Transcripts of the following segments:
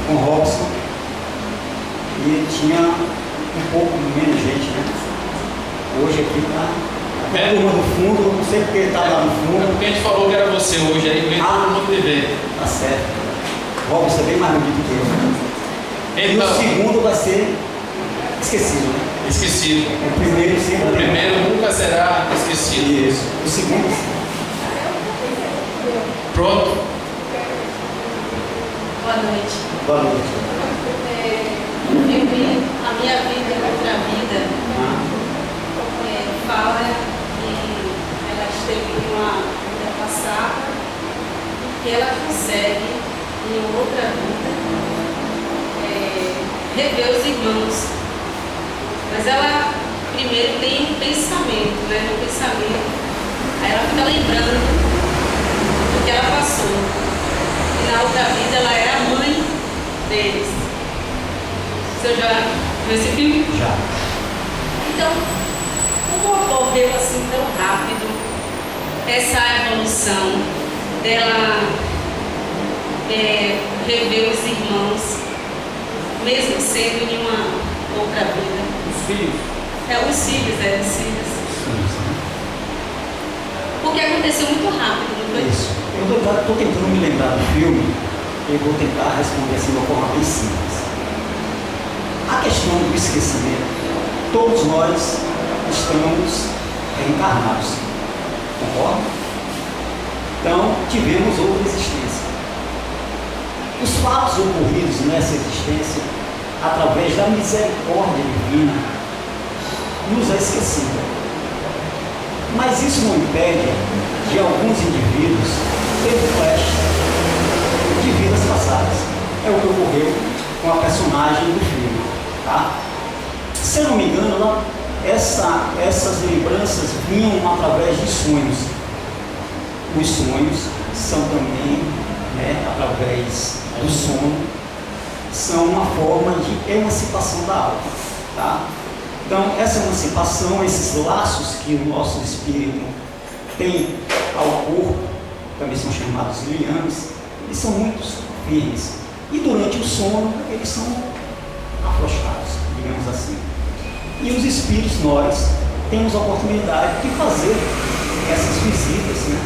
com Robson, e tinha um pouco menos gente, né? Hoje aqui está a turma do fundo, não sei porque ele está lá no fundo. Porque a gente falou que era você hoje, aí veio todo mundo te ver. Tá certo. Robson é bem mais bonito que eu. Então, e o segundo vai ser esquecido, né? Esquecido. O primeiro sempre. O primeiro nunca será esquecido. Isso. O segundo. Pronto. Boa noite. Boa noite. Eu vi a minha vida e outra vida. Fala que ela esteve em uma vida passada e que ela consegue, em outra vida, rever os irmãos. Mas ela primeiro tem um pensamento, né? Um pensamento. Aí ela fica lembrando do que ela passou. E na outra vida ela era a mãe deles. Você já viu esse filme? Já. Então, como ocorreu assim tão rápido essa evolução dela rever os irmãos, mesmo sendo em uma outra vida? Os filhos. Os filhos. Porque aconteceu muito rápido, não foi? Isso. Eu estou tentando me lembrar do filme e vou tentar responder assim de uma forma bem simples. A questão do esquecimento, todos nós estamos reencarnados, concorda? Então, tivemos outra existência. Os fatos ocorridos nessa existência, através da misericórdia divina, nos é esquecido. Mas isso não impede de alguns indivíduos terem flash de vidas passadas. É o que ocorreu com a personagem do filme. Tá? Se eu não me engano, essas lembranças vinham através de sonhos. Os sonhos são também, através do sono, são uma forma de emancipação da alma. Tá? Então, essa emancipação, esses laços que o nosso espírito tem ao corpo, também são chamados liames, eles são muito firmes. E durante o sono, eles são afrouxados, digamos assim. E os espíritos, nós temos a oportunidade de fazer essas visitas, né,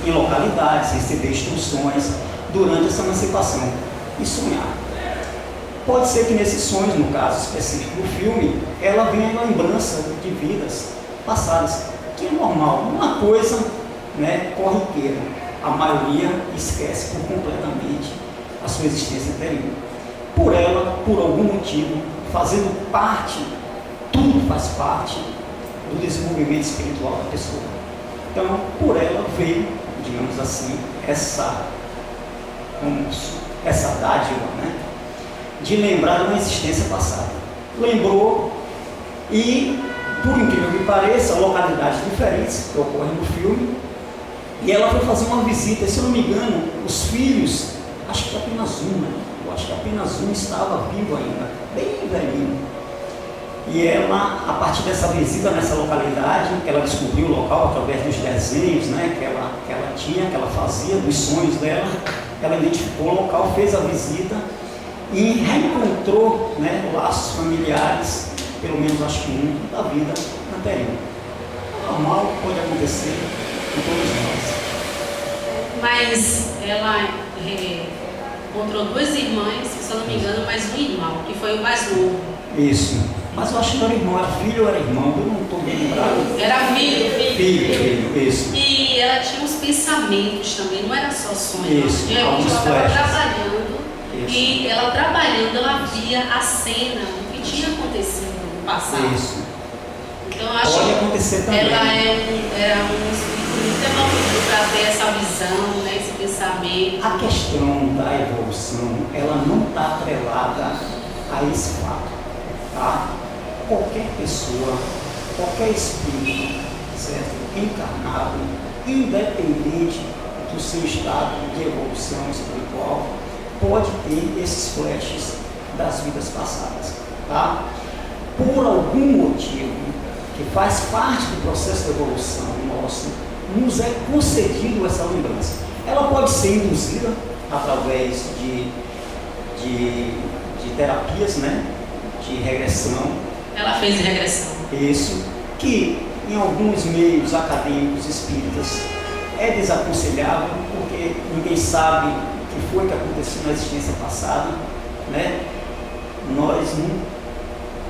em localidades, receber instruções durante essa emancipação e sonhar. Pode ser que nesses sonhos, no caso específico do filme, ela venha em lembrança de vidas passadas, que é normal, uma coisa, né, corriqueira. A maioria esquece por completamente a sua existência anterior. Por ela, por algum motivo, fazendo parte, tudo faz parte do desenvolvimento espiritual da pessoa. Então, por ela veio, digamos assim, essa dádiva, né, de lembrar de uma existência passada. Lembrou e, por incrível que pareça, localidades diferentes que ocorrem no filme, e ela foi fazer uma visita. Se eu não me engano, os filhos, acho que apenas um, né? Eu acho que apenas um estava vivo ainda, bem velhinho. E ela, a partir dessa visita nessa localidade, ela descobriu o local através dos desenhos, né, que ela tinha, que ela fazia, dos sonhos dela. Ela identificou o local, fez a visita e reencontrou, né, laços familiares, pelo menos acho que um, da vida anterior. Normal, pode acontecer com todos nós. Mas ela encontrou duas irmãs, se eu não me engano, mais um irmão, que foi o mais novo. Isso. Mas eu acho que não era irmão, era filho ou era irmão, eu não estou bem lembrado. Era filho. Filho, isso. E ela tinha uns pensamentos também, não era só sonho. Isso, Ela alguns estava flashes. trabalhando. Isso. E ela trabalhando, ela via a cena do que tinha acontecido no passado. Isso. Então eu acho Pode que acontecer também. ela era um espírito muito evoluído para ter essa visão, né, esse pensamento. A questão da evolução, ela não está atrelada a esse fato, tá? Qualquer pessoa, qualquer espírito, certo? Encarnado, independente do seu estado de evolução espiritual, pode ter esses flashes das vidas passadas, tá? Por algum motivo que faz parte do processo de evolução nosso, nos é concedido essa lembrança. Ela pode ser induzida através de de terapias, né? De regressão. Ela fez regressão. Isso, que em alguns meios acadêmicos espíritas é desaconselhável, porque ninguém sabe o que foi que aconteceu na existência passada, né? Nós,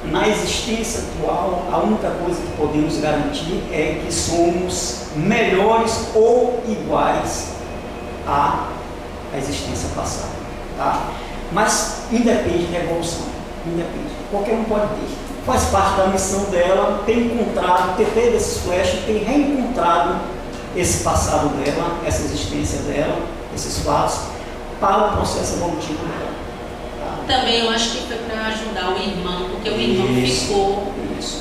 na existência atual, a única coisa que podemos garantir é que somos melhores ou iguais à existência passada, tá? Mas independe da evolução, independe. Qualquer um pode ter. Faz parte da missão dela ter encontrado, ter feito esses flashes, ter reencontrado esse passado dela, essa existência dela, esses fatos, para o processo evolutivo dela. Tá? Também eu acho que foi para ajudar o irmão, porque o irmão ficou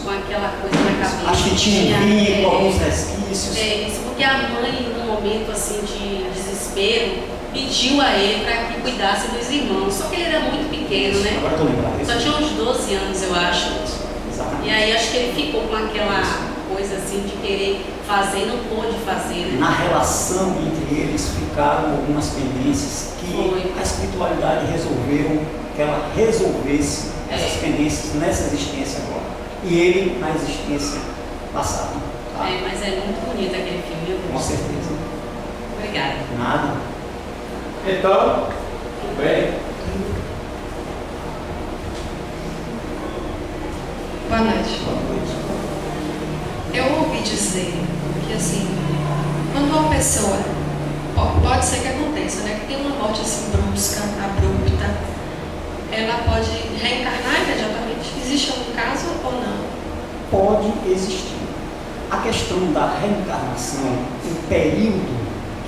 com aquela coisa na cabeça. Acho que tinha um vínculo, alguns resquícios. Isso, porque a mãe, num momento assim de desespero, pediu a ele para que cuidasse dos irmãos. Só que ele era muito pequeno, né? Agora estou lembrado. Só tinha uns 12 anos, eu acho. Exatamente. E aí acho que ele ficou com aquela coisa assim de querer fazer e não pôde fazer, né? Na relação entre eles ficaram algumas pendências que a espiritualidade resolveu que ela resolvesse essas pendências nessa existência agora. E ele na existência passada. Tá? Mas é muito bonito aquele filme, viu? Com certeza. Obrigada. Nada. Então, tudo bem? Boa noite. Boa noite. Eu ouvi dizer que, assim, quando uma pessoa, pode ser que aconteça, né, que tem uma morte assim brusca, abrupta, ela pode reencarnar imediatamente? Existe algum caso ou não? Pode existir. A questão da reencarnação, o período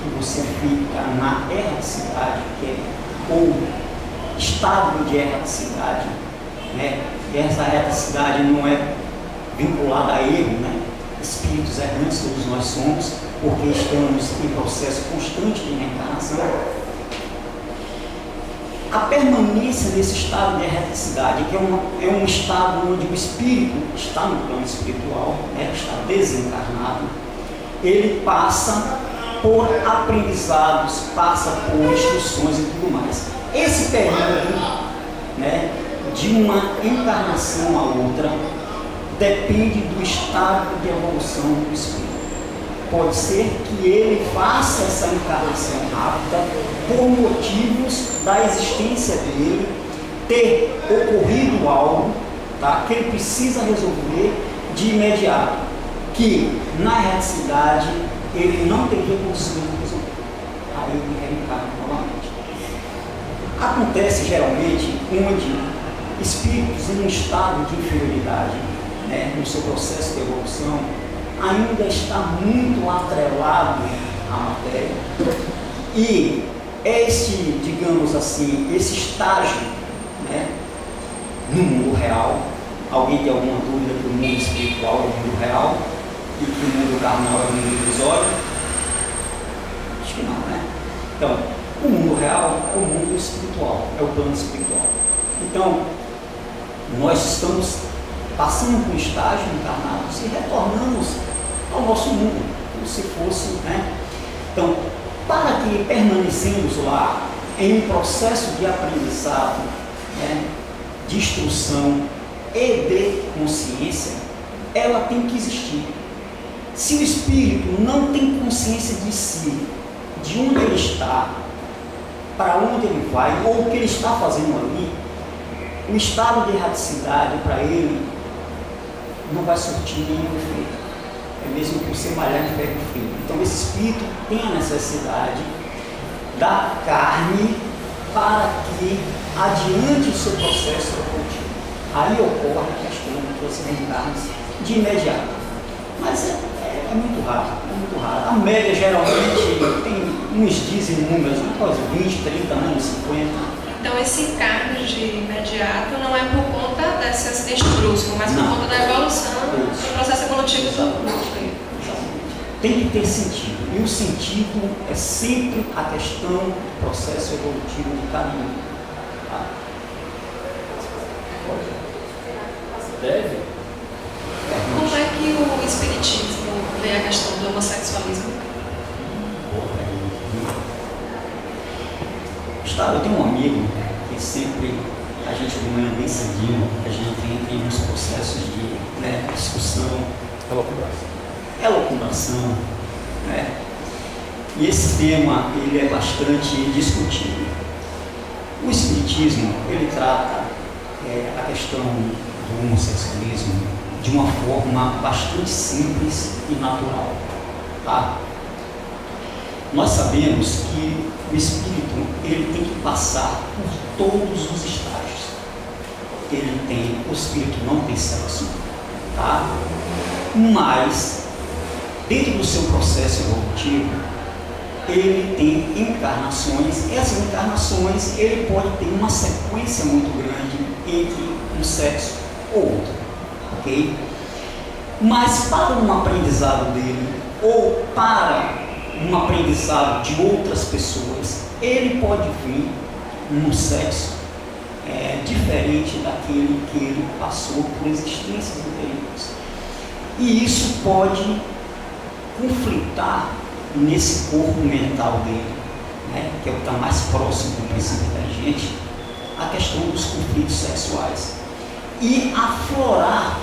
que você fica na erraticidade, que é ou estado de erraticidade, né? E essa erraticidade não é vinculada a erro, né? Espíritos errantes todos nós somos, porque estamos em processo constante de reencarnação. A permanência nesse estado de erraticidade, que é um estado onde o espírito está no plano espiritual, né? Está desencarnado, ele passa por aprendizados, passa por instruções e tudo mais. Esse período, né, de uma encarnação a outra depende do estado de evolução do espírito. Pode ser que ele faça essa encarnação rápida por motivos da existência dele ter ocorrido algo, tá, que ele precisa resolver de imediato, que na erraticidade ele não teria condições de resolver. Aí ele reencarna novamente. Acontece geralmente onde espíritos em um estado de inferioridade, né, no seu processo de evolução, ainda está muito atrelado à matéria. E este, digamos assim, esse estágio, né, no mundo real, alguém tem alguma dúvida que o mundo espiritual é o mundo real e que o mundo carnal é o mundo ilusório? Acho que não, né? Então, o mundo real é o mundo espiritual, é o plano espiritual. Então, nós estamos passando por um estágio encarnados e retornamos ao nosso mundo, como se fosse, né? Então, para que permanecemos lá em um processo de aprendizado, né, de instrução e de consciência, ela tem que existir. Se o espírito não tem consciência de si, de onde ele está, para onde ele vai, ou o que ele está fazendo ali, o estado de erraticidade para ele não vai surtir nenhum efeito. É mesmo que você malhar em ferro frio. Então esse espírito tem a necessidade da carne para que adiante o seu processo evolutivo. Aí ocorre a questão de você reencarna de imediato. Mas é muito raro, é muito raro. A média geralmente tem uns dizem números, quase 20, 30 anos, 50. Então esse encarne de imediato não é por conta desse acidente brusco, mas por conta da evolução do processo evolutivo do corpo. Tem que ter sentido. E o sentido é sempre a questão do processo evolutivo de cada um. Tá? Deve? Como é que o espiritismo vê a questão do homossexualismo? Eu tenho um amigo que sempre sempre, a gente de manhã bem cedinho, a gente entra em uns processos de discussão, elucubração, né? E esse tema, ele é bastante discutido. O Espiritismo, ele trata a questão do homossexualismo de uma forma bastante simples e natural, tá? Nós sabemos que o espírito, ele tem que passar por todos os estágios. O espírito não tem sexo, tá? Mas, dentro do seu processo evolutivo, ele tem encarnações. Essas encarnações, ele pode ter uma sequência muito grande entre um sexo ou outro, ok? Mas para um aprendizado dele, ou para um aprendizado de outras pessoas, ele pode vir num sexo diferente daquele que ele passou por existências anteriores. E isso pode conflitar nesse corpo mental dele, né, que é o que está mais próximo do princípio da gente, a questão dos conflitos sexuais. E aflorar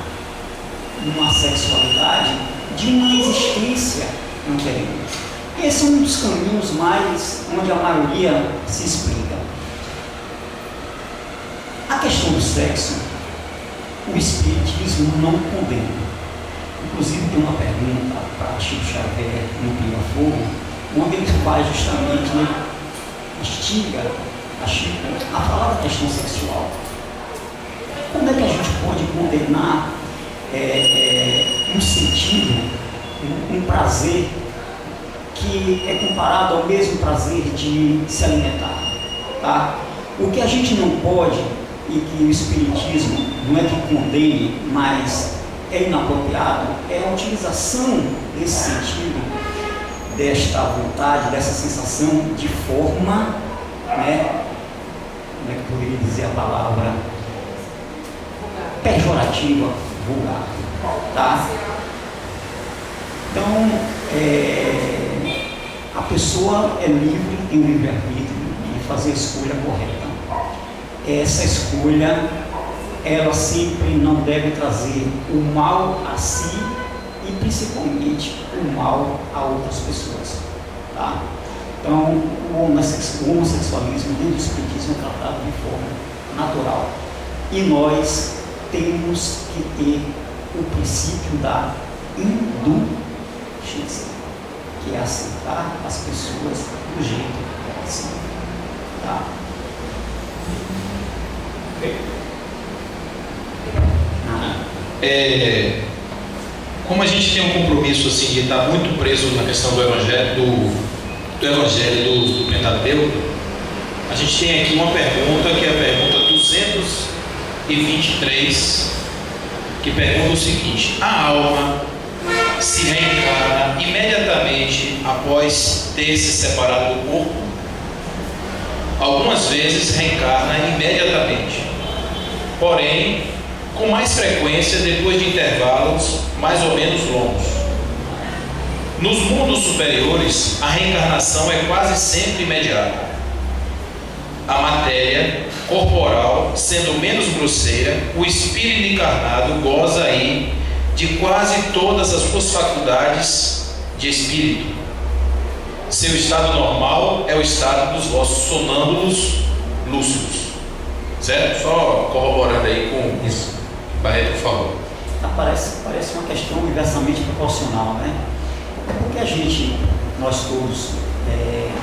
uma sexualidade de uma existência anterior. Esse é um dos caminhos onde a maioria se explica. A questão do sexo, o Espiritismo não condena. Inclusive tem uma pergunta para Chico Xavier no Pinga Fogo, onde ele faz justamente, né, instiga a Chico a falar da questão sexual. Como é que a gente pode condenar um sentido, um prazer que é comparado ao mesmo prazer de se alimentar, tá? O que a gente não pode, e que o Espiritismo não é que condene, mas é inapropriado, é a utilização desse sentido, desta vontade, dessa sensação de forma, né, como é que eu poderia dizer a palavra, pejorativa, vulgar, tá? Então, a pessoa é livre, tem o livre-arbítrio de fazer a escolha correta. Essa escolha, ela sempre não deve trazer o mal a si e principalmente o mal a outras pessoas, tá? Então, o homossexualismo dentro do Espiritismo é tratado de forma natural. E nós temos que ter o princípio da indulgência, que é aceitar as pessoas do jeito que elas são, tá? Como a gente tem um compromisso assim, de estar muito preso na questão do Evangelho, do Pentateuco, a gente tem aqui uma pergunta, que é a pergunta 223, que pergunta o seguinte: a alma se reencarna imediatamente após ter se separado do corpo? Algumas vezes reencarna imediatamente, porém com mais frequência depois de intervalos mais ou menos longos. Nos mundos superiores, a reencarnação é quase sempre imediata. A matéria corporal sendo menos grosseira, o espírito encarnado goza aí de quase todas as suas faculdades de espírito. Seu estado normal é o estado dos vossos sonâmbulos lúcidos. Certo? Só corroborando aí com isso. Barreto falou. Parece uma questão inversamente proporcional, né? É porque nós todos,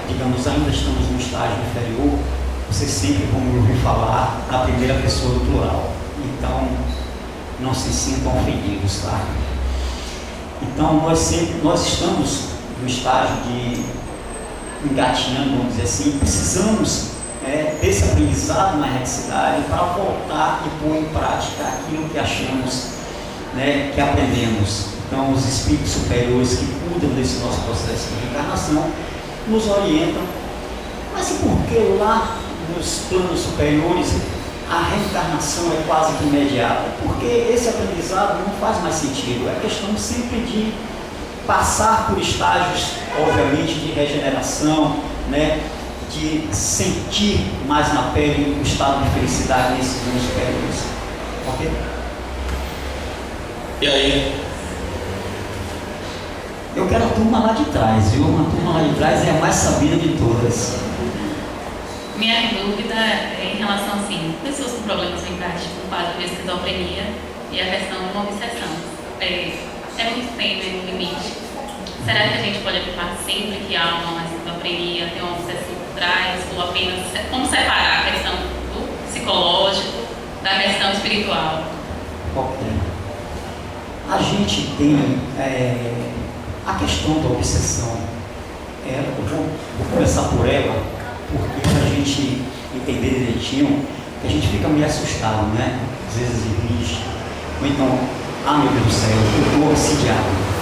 digamos, ainda estamos no estágio inferior, vocês sempre vão me ouvir falar na primeira pessoa do plural. Então, não se sintam ofendidos, tá? Então, nós estamos no estágio de engatinhando, vamos dizer assim, precisamos desse aprendizado na reticidade para voltar e pôr em prática aquilo que achamos, né, que aprendemos. Então, os espíritos superiores que cuidam desse nosso processo de reencarnação nos orientam. Mas e por que lá nos planos superiores a reencarnação é quase que imediata? Porque esse aprendizado não faz mais sentido. É questão sempre de passar por estágios, obviamente, de regeneração, né, de sentir mais na pele o estado de felicidade nesses mundos superiores. Ok? E aí? Eu quero a turma lá de trás, viu? A turma lá de trás é a mais sabida de todas. Minha dúvida é em relação, assim, pessoas com problemas mentais, tipo quadro de esquizofrenia e a questão de uma obsessão. É muito tempo, é no limite. Será que a gente pode afirmar sempre que há uma esquizofrenia, tem uma obsessão por trás, ou apenas como separar a questão do psicológico da questão espiritual? Ok. A gente tem a questão da obsessão. Eu vou começar por ela, porque para a gente entender direitinho, a gente fica meio assustado, né? Às vezes de ou então, meu Deus do céu, eu estou obsidiado.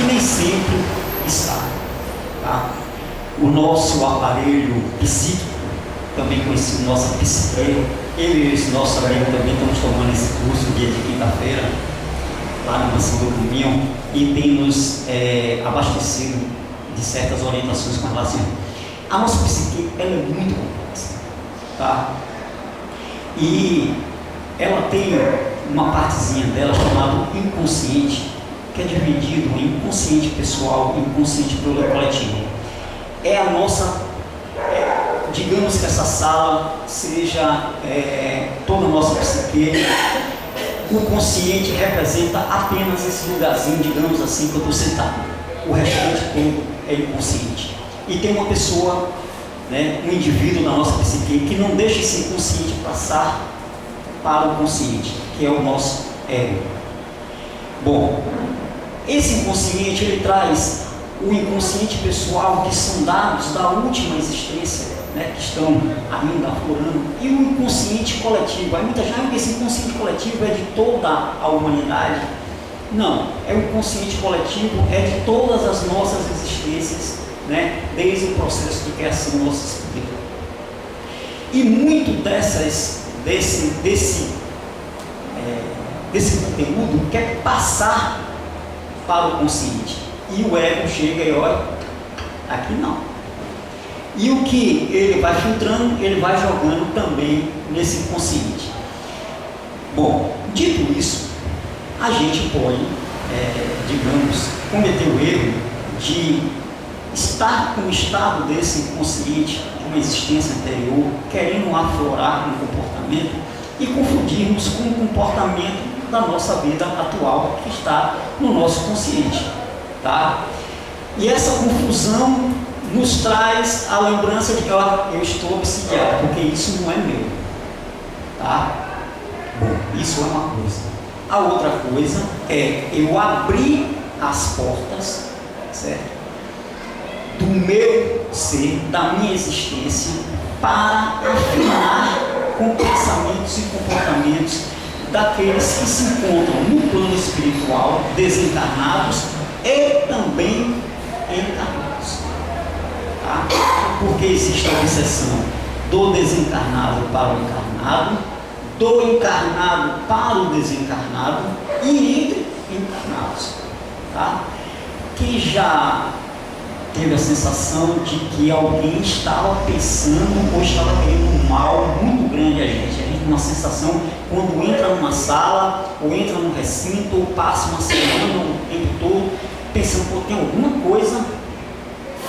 E nem sempre está. Tá? O nosso aparelho psíquico, também conhecido nossa psique, eu e esse nosso amigo também estamos tomando esse curso dia de quinta-feira, lá na Mansão do Caminho, e tem nos abastecido de certas orientações com relação a nossa psique. Ela é muito complexa, tá? E ela tem uma partezinha dela chamada inconsciente, que é dividido em inconsciente pessoal e inconsciente coletivo. É a nossa, digamos que essa sala seja toda a nossa psique. O consciente representa apenas esse lugarzinho, digamos assim, que eu estou sentado. O restante todo é inconsciente. E tem uma pessoa, né, um indivíduo da nossa psique que não deixa esse inconsciente passar para o consciente, que é o nosso ego. Bom, esse inconsciente, ele traz o inconsciente pessoal, que são dados da última existência, né, que estão ainda aflorando, e o inconsciente coletivo. Aí muita gente acha que esse inconsciente coletivo é de toda a humanidade. Não, é o inconsciente coletivo, é de todas as nossas existências, né, desde o processo de criação do nosso espírito. E muito desse conteúdo quer passar para o consciente, e o ego chega e olha, aqui não. E o que ele vai filtrando, ele vai jogando também nesse inconsciente. Bom, dito isso, a gente pode, digamos, cometer o erro de estar com o estado desse inconsciente, de uma existência anterior, querendo aflorar um comportamento e confundirmos com o comportamento da nossa vida atual, que está no nosso consciente, tá? E essa confusão nos traz a lembrança de que eu estou obsidiado, porque isso não é meu, tá? Bom, isso é uma coisa. A outra coisa é eu abrir as portas, certo, do meu ser, da minha existência, para afinar com pensamentos e comportamentos daqueles que se encontram no plano espiritual, desencarnados e também encarnados, tá? Porque existe a obsessão do desencarnado para o encarnado, do encarnado para o desencarnado e entre encarnados, tá? Que já teve a sensação de que alguém estava pensando ou estava querendo um mal muito grande a gente tem uma sensação quando entra numa sala ou entra num recinto ou passa uma semana o tempo todo pensando que tem alguma coisa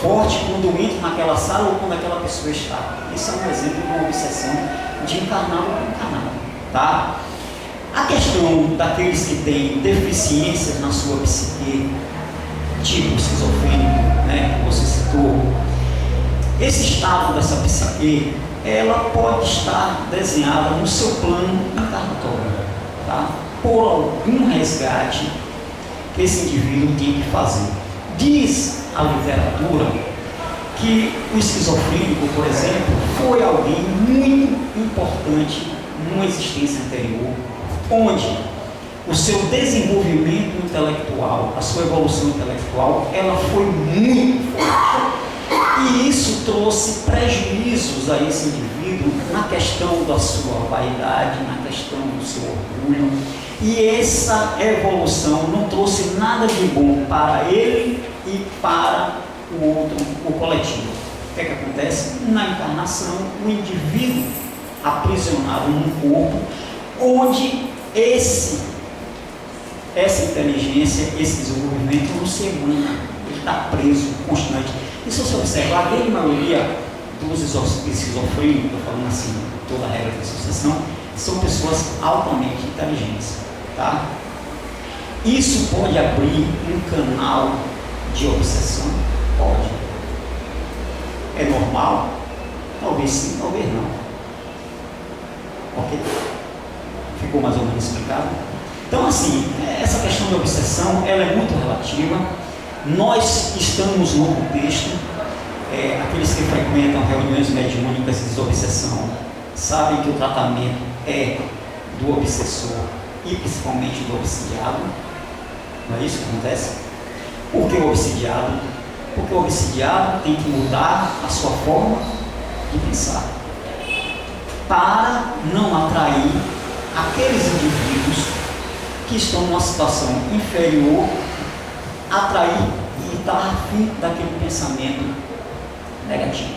forte quando eu entro naquela sala ou quando aquela pessoa está. Esse é um exemplo de uma obsessão de encarnado ou encarnado, tá? A questão daqueles que têm deficiências na sua psique, tipo esquizofrênico, né, que você citou, esse estado dessa psique, ela pode estar desenhada no seu plano encarnatório, tá? Por algum resgate que esse indivíduo tem que fazer. Diz a literatura que o esquizofrênico, por exemplo, foi alguém muito importante numa existência anterior, onde o seu desenvolvimento intelectual, a sua evolução intelectual, ela foi muito forte. E isso trouxe prejuízos a esse indivíduo na questão da sua vaidade, na questão do seu orgulho. E essa evolução não trouxe nada de bom para ele e para o outro, o coletivo. o que é que acontece? Na encarnação, o indivíduo aprisionado num corpo onde essa inteligência, esse desenvolvimento não se emana, ele está preso constante. E se você observar, a grande maioria dos esquizofrênicos, estou falando assim, toda a regra da associação, são pessoas altamente inteligentes. Tá? Isso pode abrir um canal de obsessão? Pode. É normal? Talvez sim, talvez não. Ok? Ficou mais ou menos explicado? Então, assim, essa questão de obsessão, ela é muito relativa. Nós estamos no contexto, aqueles que frequentam reuniões mediúnicas de desobsessão sabem que o tratamento é do obsessor e principalmente do obsidiado. Não é isso que acontece? Por que o obsidiado? Porque o obsidiado tem que mudar a sua forma de pensar para não atrair aqueles indivíduos que estão numa situação inferior, atrair e estar afim daquele pensamento negativo.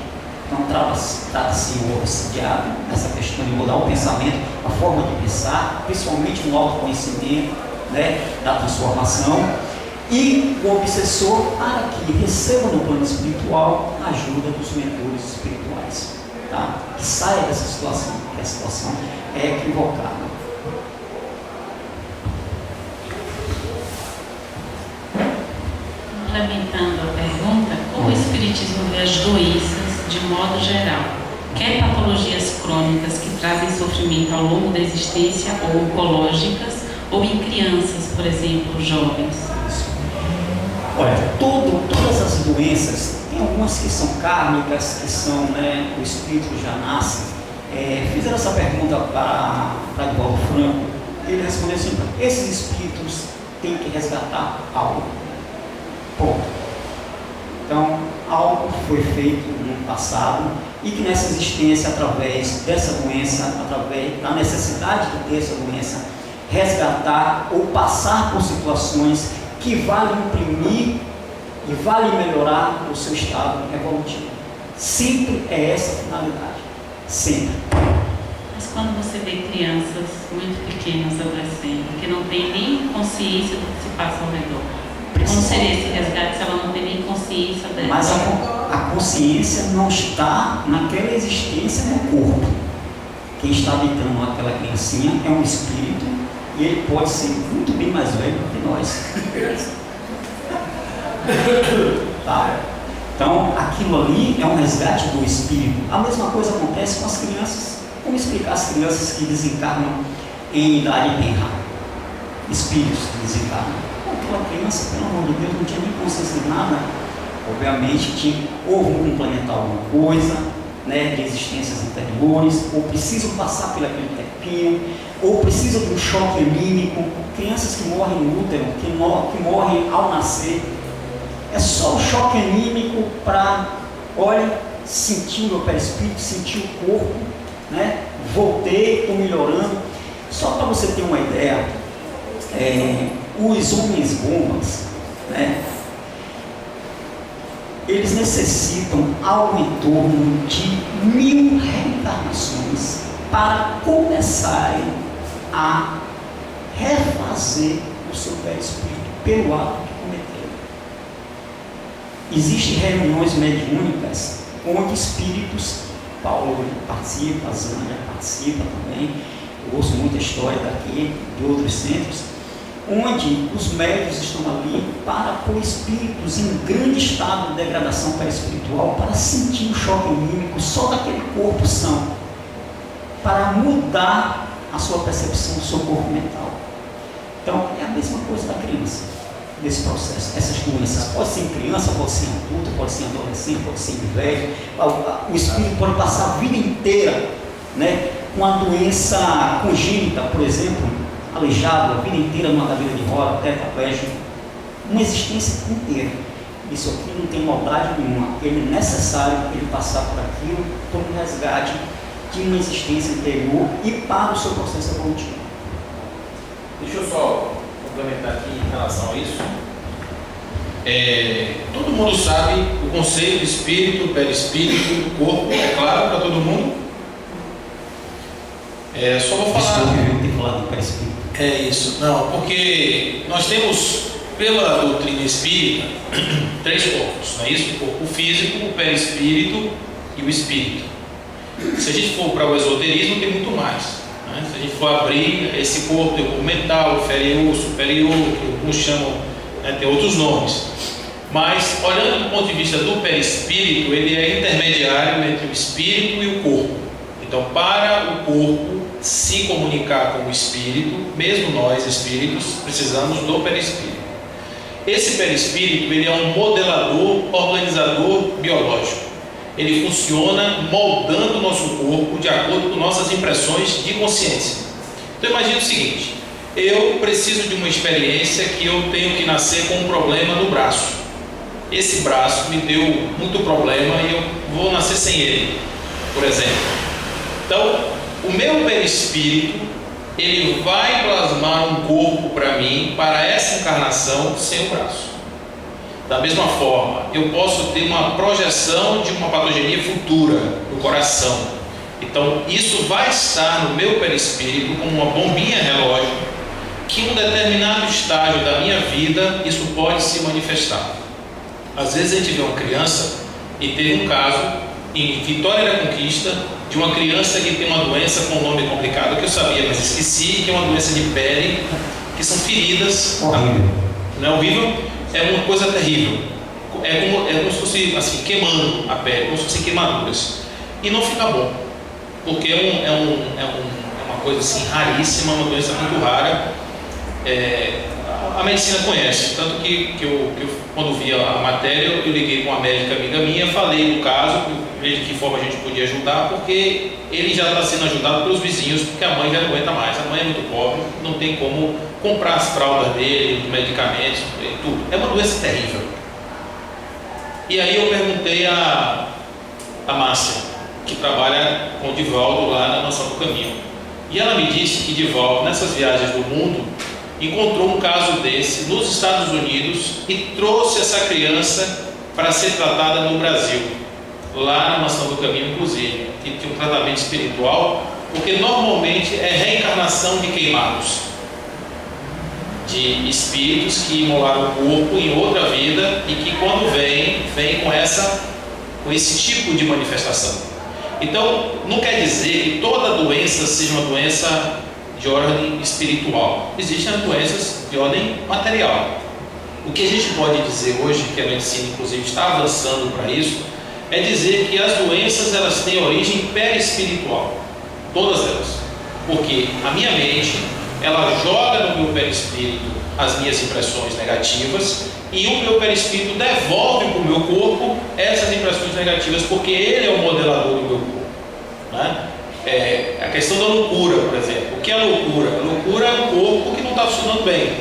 Então trata-se o obsidiado, essa questão de mudar o pensamento, a forma de pensar, principalmente no autoconhecimento, né, da transformação, e o obsessor para que receba no plano espiritual a ajuda dos mentores espirituais, tá? Que saia dessa situação, porque a situação é equivocada. Complementando a pergunta, como o Espiritismo vê as doenças de modo geral, quer patologias crônicas que trazem sofrimento ao longo da existência ou oncológicas, ou em crianças, por exemplo, jovens? Olha, todas as doenças, tem algumas que são kármicas, que são, né, o espírito já nasce. Fizeram essa pergunta para Divaldo Franco, ele respondeu assim: esses espíritos têm que resgatar algo. Ponto. Então, algo foi feito no passado e que nessa existência, através dessa doença, através da necessidade de ter essa doença, resgatar ou passar por situações que valem imprimir e valem melhorar o seu estado evolutivo. Sempre é essa a finalidade. Sempre. Mas quando você vê crianças muito pequenas, adolescentes, que não têm nem consciência do que se passa ao redor, como seria esse resgate se ela não tem nem consciência dela? Mas a consciência não está naquela existência no corpo. Quem está habitando aquela criancinha é um espírito e ele pode ser muito bem mais velho do que nós. Tá? Então, aquilo ali é um resgate do espírito. A mesma coisa acontece com as crianças. Como explicar as crianças que desencarnam em idade tenra? Espíritos que desencarnam. Aquela criança, pelo amor de Deus, não tinha nem consciência de nada. Obviamente, ou vão complementar alguma coisa, né, de existências anteriores, ou precisam passar por aquele tempinho, ou precisam de um choque anímico. Crianças que morrem no útero, que morrem ao nascer. É só o choque anímico para, olha, sentir o meu perispírito, sentir o corpo, né? Voltei, estou melhorando. Só para você ter uma ideia, os homens bombas, né? Eles necessitam algo em torno de 1000 reencarnações para começarem a refazer o seu perispírito pelo ato que cometeram. Existem reuniões mediúnicas onde espíritos, Paulo participa, a Zânia participa também, eu ouço muita história daqui, de outros centros, onde os médios estão ali para pôr espíritos em grande estado de degradação perispiritual, para sentir o choque anímico só daquele corpo são, para mudar a sua percepção do seu corpo mental. Então, é a mesma coisa da criança, desse processo. Essas doenças, pode ser em criança, pode ser em adulto, pode ser em adolescente, pode ser em velho. O espírito pode passar a vida inteira, né, com a doença congênita, por exemplo, aleijado a vida inteira numa cadeira de roda, tetraplégico, uma existência inteira. Isso aqui não tem maldade nenhuma. Ele é necessário ele passar por aquilo, por um resgate de uma existência interior e para o seu processo evolutivo. Deixa eu só complementar aqui em relação a isso. Todo mundo sabe o conceito de espírito, perispírito, corpo, é claro para todo mundo? Só vou falar. Desculpe, ter falado do perispírito. É isso, não, porque nós temos, pela doutrina espírita, 3 corpos, não é isso? O corpo físico, o perispírito e o espírito. Se a gente for para o esoterismo, tem muito mais, né? Se a gente for abrir esse corpo, tem o corpo mental, inferior, superior, que alguns chamam, né, tem outros nomes. Mas, olhando do ponto de vista do perispírito, ele é intermediário entre o espírito e o corpo. Então, para o corpo se comunicar com o espírito, mesmo nós espíritos, precisamos do perispírito. Esse perispírito, ele é um modelador, organizador biológico. Ele funciona moldando o nosso corpo de acordo com nossas impressões de consciência. Então imagine o seguinte: eu preciso de uma experiência que eu tenho que nascer com um problema no braço. Esse braço me deu muito problema e eu vou nascer sem ele, por exemplo. Então, o meu perispírito, ele vai plasmar um corpo para mim, para essa encarnação sem o braço. Da mesma forma, eu posso ter uma projeção de uma patogenia futura no coração. Então, isso vai estar no meu perispírito como uma bombinha relógio, que em um determinado estágio da minha vida, isso pode se manifestar. Às vezes a gente vê uma criança, e teve um caso em Vitória da Conquista, de uma criança que tem uma doença com um nome complicado, que eu sabia, mas esqueci, que é uma doença de pele, que são feridas. Horrível. Não é horrível? É uma coisa terrível. É como se fosse assim, queimando a pele, como se fossem queimaduras. E não fica bom, porque é uma coisa assim raríssima, uma doença muito rara. A medicina conhece, tanto que eu quando vi a matéria, eu liguei com uma médica amiga minha, falei do caso, veja de que forma a gente podia ajudar, porque ele já está sendo ajudado pelos vizinhos, porque a mãe já não aguenta mais. A mãe é muito pobre, não tem como comprar as fraldas dele, os medicamentos, tudo. É uma doença terrível. E aí eu perguntei a Márcia, que trabalha com o Divaldo lá na Mansão do Caminho. E ela me disse que Divaldo, nessas viagens do mundo, encontrou um caso desse nos Estados Unidos e trouxe essa criança para ser tratada no Brasil, lá na Mansão do Caminho, inclusive, que tinha um tratamento espiritual, porque normalmente é reencarnação de queimados, de espíritos que imolaram o corpo em outra vida e que quando vem com esse tipo de manifestação. Então, não quer dizer que toda doença seja uma doença de ordem espiritual. Existem as doenças de ordem material. O que a gente pode dizer hoje, que a medicina inclusive está avançando para isso, é dizer que as doenças elas têm origem perispiritual, todas elas, porque a minha mente ela joga no meu perispírito as minhas impressões negativas e o meu perispírito devolve para o meu corpo essas impressões negativas, porque ele é o modelador do meu corpo, né? A questão da loucura, por exemplo. O que é loucura? A loucura é um corpo que não está funcionando bem.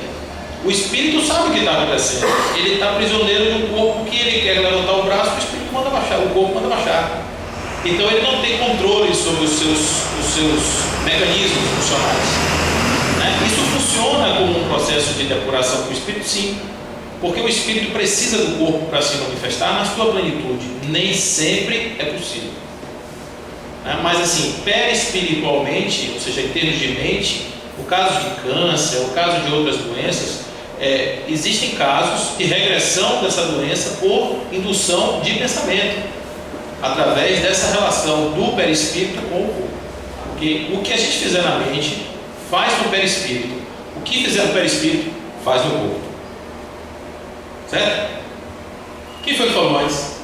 O espírito sabe o que está acontecendo. Ele está prisioneiro de um corpo que ele quer levantar o braço, o espírito manda baixar, o corpo manda baixar. Então ele não tem controle sobre os seus mecanismos funcionais, né? Isso funciona como um processo de depuração com o espírito, sim, porque o espírito precisa do corpo para se manifestar na sua plenitude. Nem sempre é possível. Mas assim, perispiritualmente, ou seja, em termos de mente, o caso de câncer, o caso de outras doenças, existem casos de regressão dessa doença por indução de pensamento, através dessa relação do perispírito com o corpo. Porque o que a gente fizer na mente, faz no perispírito. O que fizer no perispírito, faz no corpo. Certo? Quem foi que falou mais?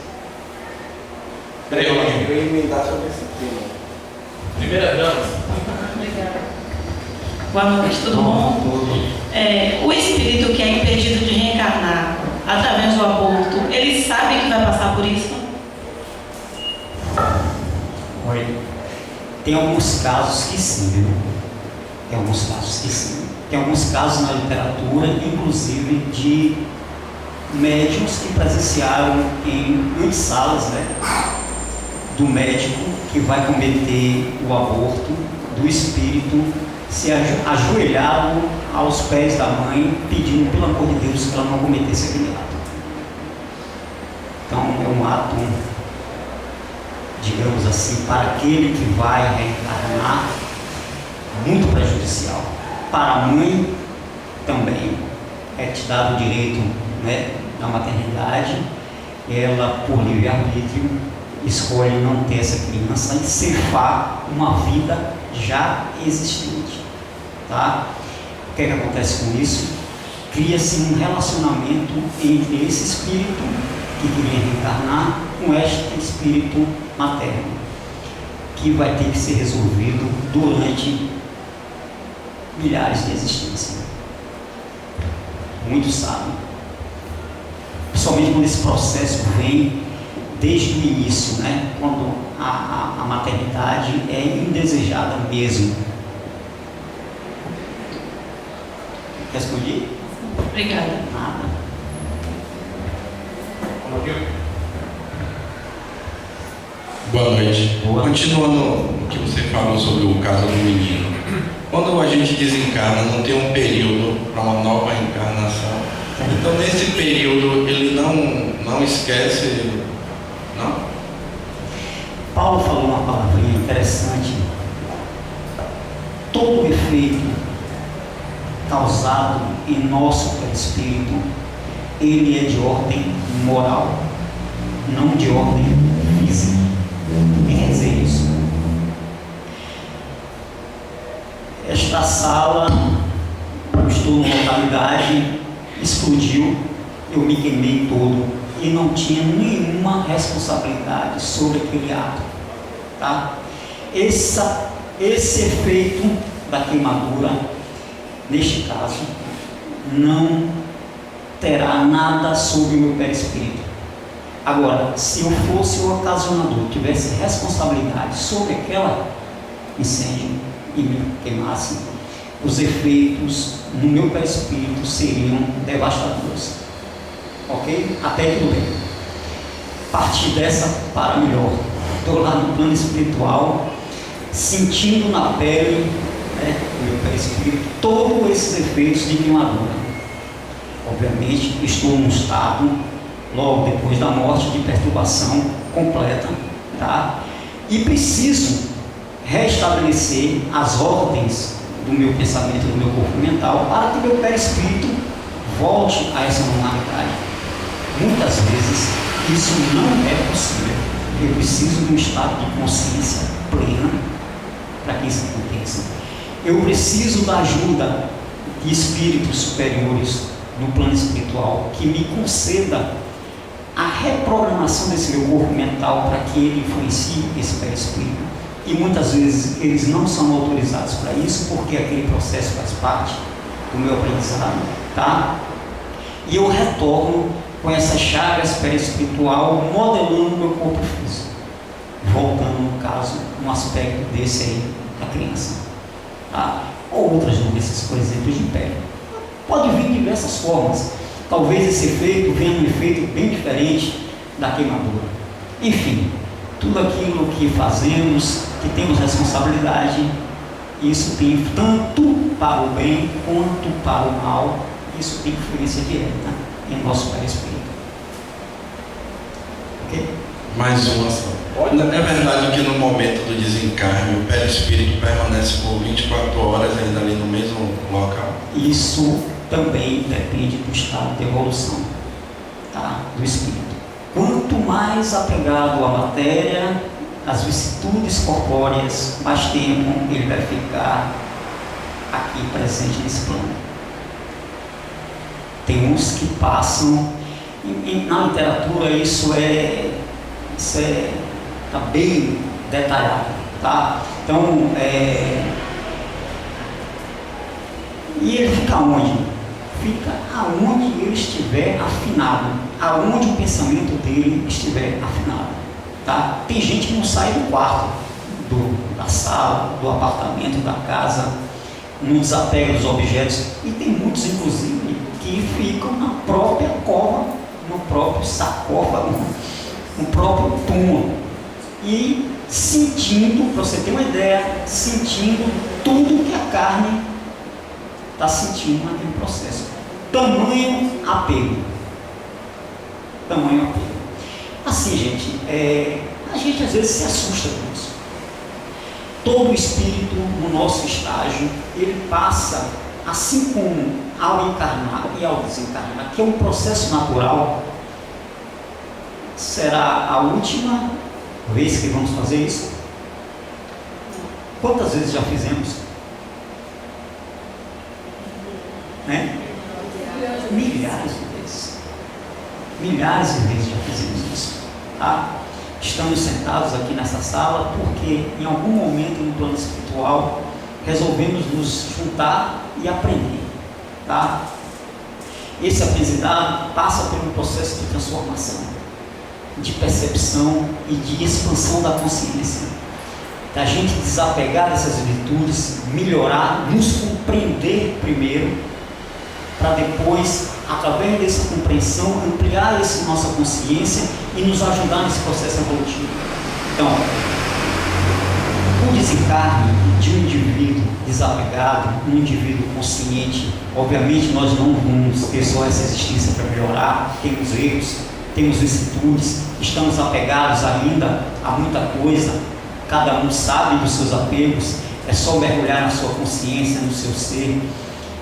Peraí, Rolandinho. Eu ia emendar sobre esse tema. Primeira dama. Obrigada. Boa noite, tudo bom? O espírito que é impedido de reencarnar através do aborto, ele sabe que vai passar por isso? Olha, tem alguns casos que sim, viu? Tem alguns casos que sim. Tem alguns casos na literatura, inclusive de médicos que presenciaram em salas, né, do médico que vai cometer o aborto, do espírito se ajoelhado aos pés da mãe, pedindo pelo amor de Deus que ela não cometesse aquele ato. um ato, digamos assim, para aquele que vai reencarnar, muito prejudicial. Para a mãe também é te dado o direito, né, da maternidade. Ela, por livre-arbítrio, escolhe não ter essa criança e ceifar uma vida já existente. Tá? O que é que acontece com isso? Cria-se um relacionamento entre esse espírito que queria reencarnar com este espírito materno, que vai ter que ser resolvido durante milhares de existências. Muitos sabem. Principalmente quando esse processo vem desde o início, né? Quando a maternidade é indesejada mesmo. Respondi? Obrigada. Nada. Boa noite. Boa. Continuando o que você falou sobre o caso do menino. Quando a gente desencarna, não tem um período para uma nova reencarnação. Então, nesse período, ele não esquece, não? Paulo falou uma palavrinha interessante. Todo efeito causado em nosso perispírito, ele é de ordem moral, não de ordem física. O que quer dizer isso? Esta sala, eu estou numa localidade, explodiu, eu me queimei todo e não tinha nenhuma responsabilidade sobre aquele ato. Tá? Esse efeito da queimadura, neste caso, não terá nada sobre o meu perispírito. Agora, se eu fosse o ocasionador, tivesse responsabilidade sobre aquela incêndio e me queimasse, os efeitos no meu perispírito seriam devastadores. Ok? Até tudo bem. Partir dessa para melhor. Estou lá no plano espiritual, sentindo na pele, né, no meu perispírito, todos esses efeitos de queimadura. Obviamente, estou num estado, logo depois da morte, de perturbação completa, tá? E preciso restabelecer as ordens do meu pensamento, do meu corpo mental, para que meu perispírito volte a essa normalidade. Muitas vezes isso não é possível. Eu preciso de um estado de consciência plena para que isso aconteça. Eu preciso da ajuda de espíritos superiores no plano espiritual que me conceda a reprogramação desse meu corpo mental para que ele influencie esse perispírito. E muitas vezes eles não são autorizados para isso, porque aquele processo faz parte do meu aprendizado, tá? E eu retorno com essa chaga perispiritual modelando o meu corpo físico, voltando, no caso, um aspecto desse aí da criança, tá? Ou outras doenças, por exemplo, de pele. Pode vir de diversas formas. Talvez esse efeito venha um efeito bem diferente da queimadura. Enfim, tudo aquilo que fazemos, que temos responsabilidade, isso tem tanto para o bem quanto para o mal, isso tem influência direta em nosso perispírito. Ok? Mais uma só. É verdade que no momento do desencarne, o perispírito permanece por 24 horas ainda ali no mesmo local? Isso também depende do estado de evolução, tá? Do espírito. Quanto mais apegado à matéria, às vicissitudes corpóreas, mais tempo ele vai ficar aqui presente nesse plano. Tem uns que passam, e na literatura isso está bem detalhado, tá? Então, e ele fica onde? Fica aonde ele estiver afinado, aonde o pensamento dele estiver afinado, tá? Tem gente que não sai do quarto, da sala, do apartamento, da casa, não desapega dos objetos, e tem muitos, inclusive, que ficam na própria cova, no próprio sarcófago, no próprio túmulo, e sentindo, para você ter uma ideia, sentindo tudo que a carne está sentindo naquele processo. Tamanho apego. assim, gente, a gente às vezes se assusta com isso. Todo espírito no nosso estágio, ele passa, assim como ao encarnar e ao desencarnar, que é um processo natural. Será a última vez que vamos fazer isso? Quantas vezes já fizemos? Milhares de vezes. Milhares de vezes já fizemos isso. Tá? Estamos sentados aqui nessa sala porque em algum momento no plano espiritual resolvemos nos juntar e aprender. Tá? Esse aprendizado passa por um processo de transformação, de percepção e de expansão da consciência. Da gente desapegar dessas virtudes, melhorar, nos compreender primeiro, para depois, através dessa compreensão, ampliar essa nossa consciência e nos ajudar nesse processo evolutivo. Então, o desencarne de um indivíduo desapegado, um indivíduo consciente, obviamente nós não vamos ter só essa existência para melhorar, temos erros, temos vicissitudes, estamos apegados ainda a muita coisa, cada um sabe dos seus apegos, é só mergulhar na sua consciência, no seu ser,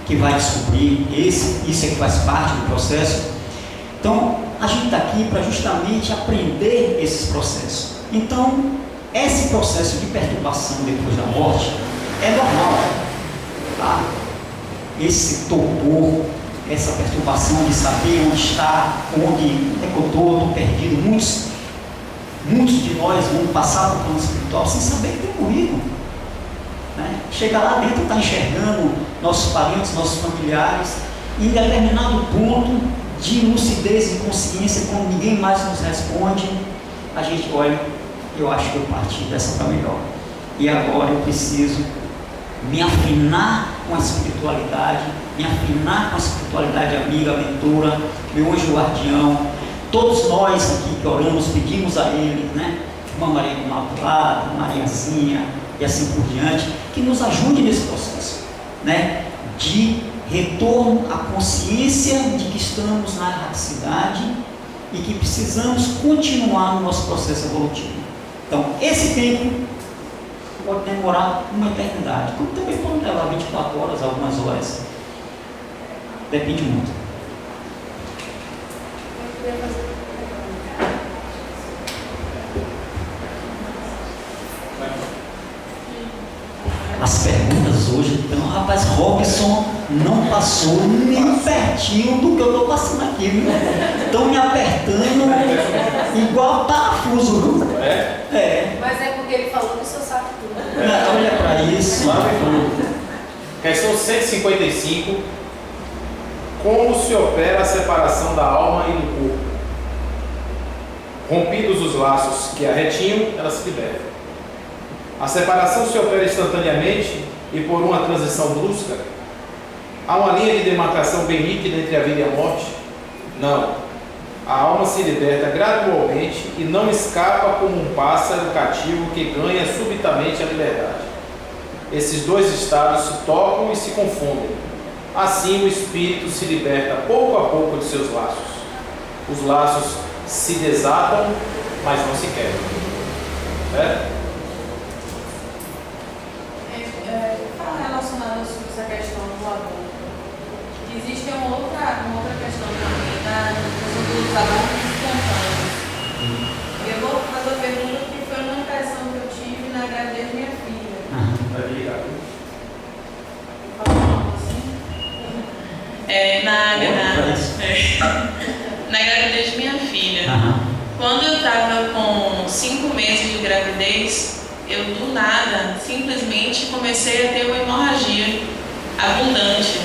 que vai descobrir, isso é que faz parte do processo. Então, a gente está aqui para justamente aprender esses processos. Então, esse processo de perturbação depois da morte é normal, tá? Esse torpor, essa perturbação de saber onde está, onde é que eu estou perdido. Muitos de nós vão passar para o plano espiritual sem saber que tem morrido. Né? Chega lá dentro, está enxergando nossos parentes, nossos familiares, e em determinado ponto de lucidez e consciência, quando ninguém mais nos responde, a gente olha, eu acho que eu parti dessa para melhor. E agora eu preciso me afinar com a espiritualidade, me afinar com a espiritualidade amiga, mentora, meu anjo guardião. Todos nós aqui que oramos, pedimos a Ele, né? Irmã Maria Imaculada, Mariazinha e assim por diante, que nos ajude nesse processo, né? De retorno à consciência de que estamos na erraticidade e que precisamos continuar no nosso processo evolutivo. Então, esse tempo pode demorar uma eternidade, como também pode levar 24 horas, algumas horas. Depende muito. As perguntas hoje, então, rapaz, Robson não passou nem pertinho do que eu estou passando aqui, viu? Estão me apertando igual parafuso, viu? Mas é porque ele falou que o senhor sabe tudo. Olha para isso. Questão 155. Como se opera a separação da alma e do corpo? Rompidos os laços que a retinham, ela se liberta. A separação se opera instantaneamente e por uma transição brusca? Há uma linha de demarcação bem nítida entre a vida e a morte? Não. A alma se liberta gradualmente e não escapa como um pássaro cativo que ganha subitamente a liberdade. Esses dois estados se tocam e se confundem. Assim o espírito se liberta pouco a pouco de seus laços. Os laços se desatam, mas não se quebram. Fala relacionado sobre essa questão do aborto. Existe uma outra questão também, da questão dos abortos espontâneos. Eu vou fazer uma pergunta que foi uma impressão que eu tive na gravidez da minha filha. Na gravidez de minha filha, quando eu estava com 5 meses de gravidez, eu do nada, simplesmente comecei a ter uma hemorragia abundante.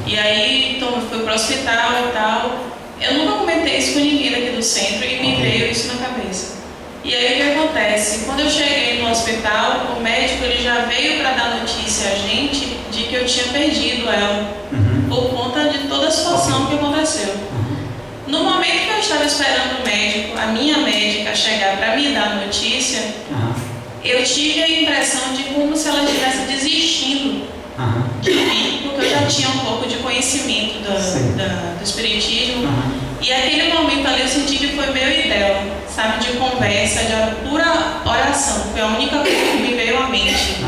E aí fui para o hospital e tal. Eu nunca comentei isso com ninguém daqui do centro e me veio isso na cabeça. E aí o que acontece? Quando eu cheguei no hospital, o médico ele já veio para dar notícia a gente de que eu tinha perdido ela, por conta de toda a situação que aconteceu. No momento que eu estava esperando o médico, a minha médica chegar para me dar a notícia, eu tive a impressão de como se ela estivesse desistindo de mim, porque eu já tinha um pouco de conhecimento do espiritismo. E aquele momento ali eu senti que foi meu e dela, sabe? conversa, de pura oração. Foi a única coisa que me veio à mente.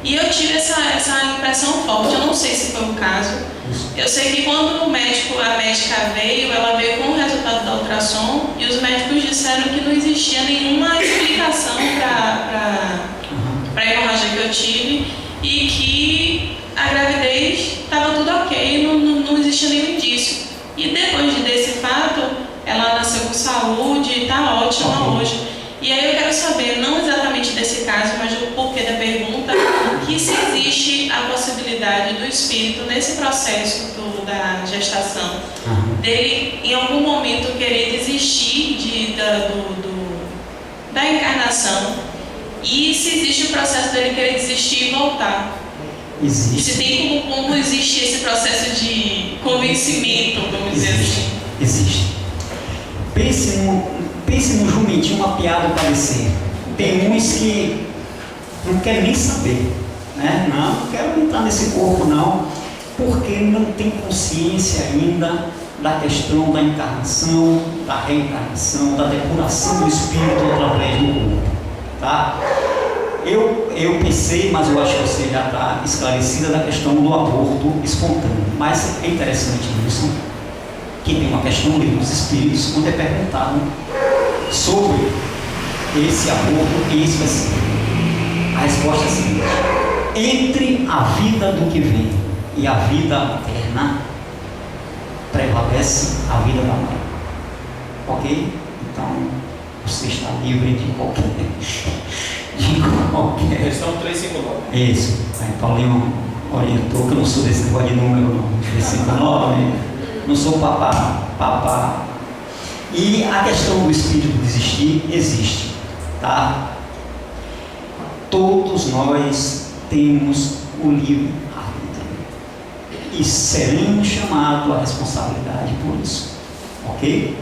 E eu tive essa impressão forte. Eu não sei se foi o caso. Eu sei que quando a médica veio, ela veio com o resultado da ultrassom e os médicos disseram que não existia nenhuma explicação para a hemorragia que eu tive e que a gravidez estava tudo ok, não existia nenhum indício. E depois desse fato, ela nasceu com saúde e está ótima hoje. E aí eu quero saber, não exatamente desse caso, mas o porquê da pergunta, que se existe a possibilidade do espírito, nesse processo da gestação, dele em algum momento querer desistir da encarnação, e se existe o processo dele querer desistir e voltar. Existe. Se tem como existe esse processo de convencimento, vamos dizer assim. Existe. Pense no jumentinho mapeado padecer. Tem uns que não querem nem saber, né? Não quero entrar nesse corpo não, porque não tem consciência ainda da questão da encarnação, da reencarnação, da depuração do espírito através do corpo, tá? Eu pensei, mas eu acho que você já está esclarecida da questão do aborto espontâneo. Mas é interessante isso, que tem uma questão ali dos espíritos, onde é perguntado sobre esse aborto em específico. A resposta é a seguinte: entre a vida do que vem e a vida materna, prevalece a vida da mãe. Ok? Então, você está livre de qualquer... Questão 359. Isso. Aí Paulinho orientou que eu não sou desse negócio de número, não. 359, não sou papá. E a questão do espírito desistir existe, tá? Todos nós temos o livre arbítrio e seremos chamados à responsabilidade por isso, ok?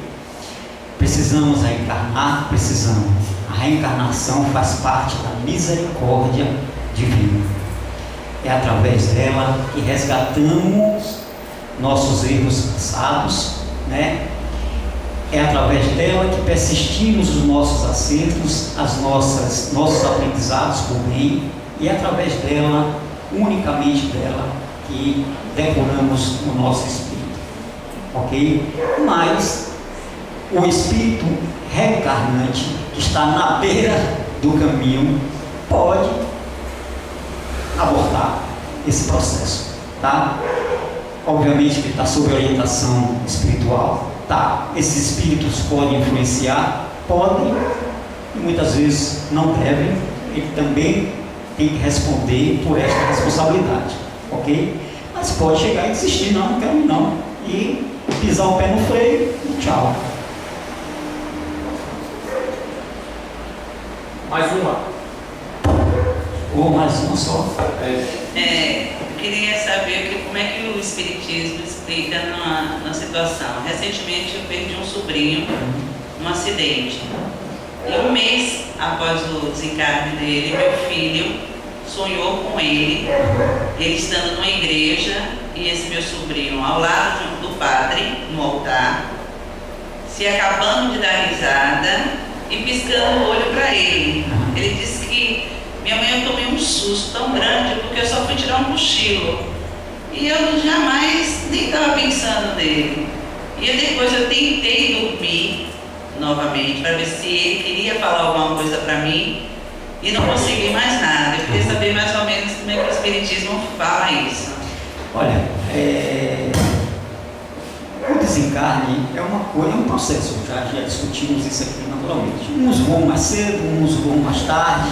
Precisamos reencarnar, precisamos. A reencarnação faz parte da misericórdia divina. É através dela que resgatamos nossos erros passados, né? É através dela que persistimos os nossos acertos, nossos aprendizados por bem, e é através dela, unicamente dela, que depuramos o nosso espírito, ok? Mas o espírito reencarnante que está na beira do caminho pode abortar esse processo, tá? Obviamente que está sob orientação espiritual, tá? Esses espíritos podem influenciar, podem, e muitas vezes não devem. Ele também tem que responder por esta responsabilidade, ok? Mas pode chegar e desistir, não quero não, e pisar o pé no freio, e tchau. Mais uma. Ou mais uma só. Eu queria saber como é que o Espiritismo explica na situação. Recentemente eu perdi um sobrinho num acidente. E um mês após o desencarne dele, meu filho sonhou com ele estando numa igreja, e esse meu sobrinho ao lado do padre, no altar, se acabando de dar risada e piscando o olho para ele. Ele disse que minha mãe, eu tomei um susto tão grande porque eu só fui tirar um cochilo e eu jamais nem estava pensando nele. E depois eu tentei dormir novamente para ver se ele queria falar alguma coisa para mim e não consegui mais nada. Eu queria saber mais ou menos como é que o Espiritismo fala isso. Olha, o desencarne é uma coisa, é um processo, já discutimos isso aqui naturalmente. Uns vão mais cedo, uns vão mais tarde,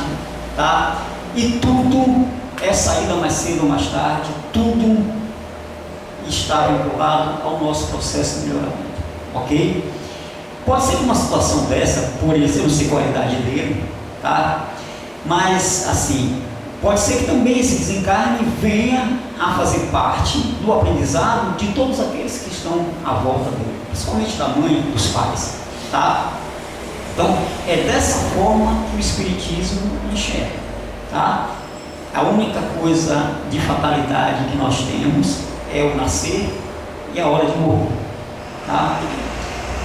tá? E tudo é saída mais cedo ou mais tarde, tudo está vinculado ao nosso processo de melhoramento, ok? Pode ser que uma situação dessa, por exemplo, não sei qual é a idade dele, tá? Mas, assim, pode ser que também esse desencarne venha a fazer parte do aprendizado de todos aqueles que estão à volta dele, principalmente da mãe, dos pais, tá? Então, é dessa forma que o Espiritismo enxerga, tá? A única coisa de fatalidade que nós temos é o nascer e a hora de morrer, tá?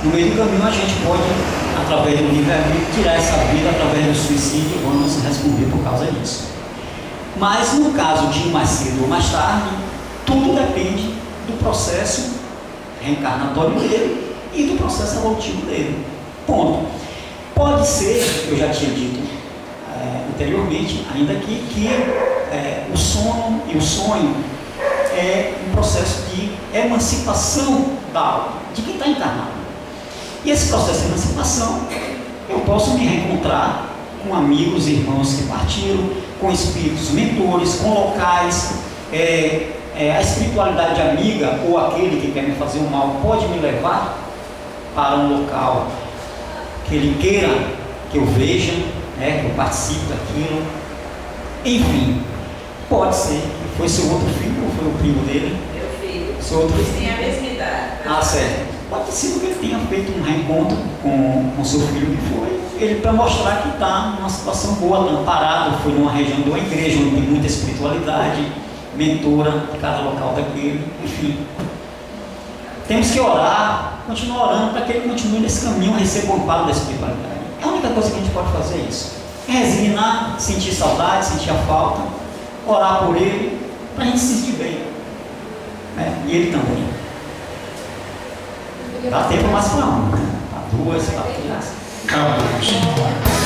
No meio do caminho a gente pode, através do livre-arbítrio, tirar essa vida através do suicídio, vamos responder por causa disso. Mas no caso de mais cedo ou mais tarde, tudo depende do processo reencarnatório dele e do processo evolutivo dele. Ponto. Pode ser, eu já tinha dito anteriormente, ainda aqui, que o sono e o sonho é um processo de emancipação da alma, de quem está encarnado. E esse processo de emancipação, eu posso me reencontrar com amigos, irmãos que partiram, com espíritos mentores, com locais. A espiritualidade amiga ou aquele que quer me fazer o mal pode me levar para um local que ele queira que eu veja, que eu participe daquilo. Enfim, pode ser que foi seu outro filho ou foi o primo dele? Meu filho. Seu outro filho? Tem a mesma idade. Ah, certo. Pode ter sido que ele tenha feito um reencontro com seu filho, que foi ele para mostrar que está numa situação boa, está amparado, foi numa região de uma igreja onde tem muita espiritualidade, mentora de cada local daquele, enfim. Temos que orar, continuar orando para que ele continue nesse caminho, receba o amparo da espiritualidade. A única coisa que a gente pode fazer é isso. É resignar, sentir saudade, sentir a falta, orar por ele, para a gente se sentir bem. E ele também. Dá tempo mais para uma, para duas, para três. Acabou.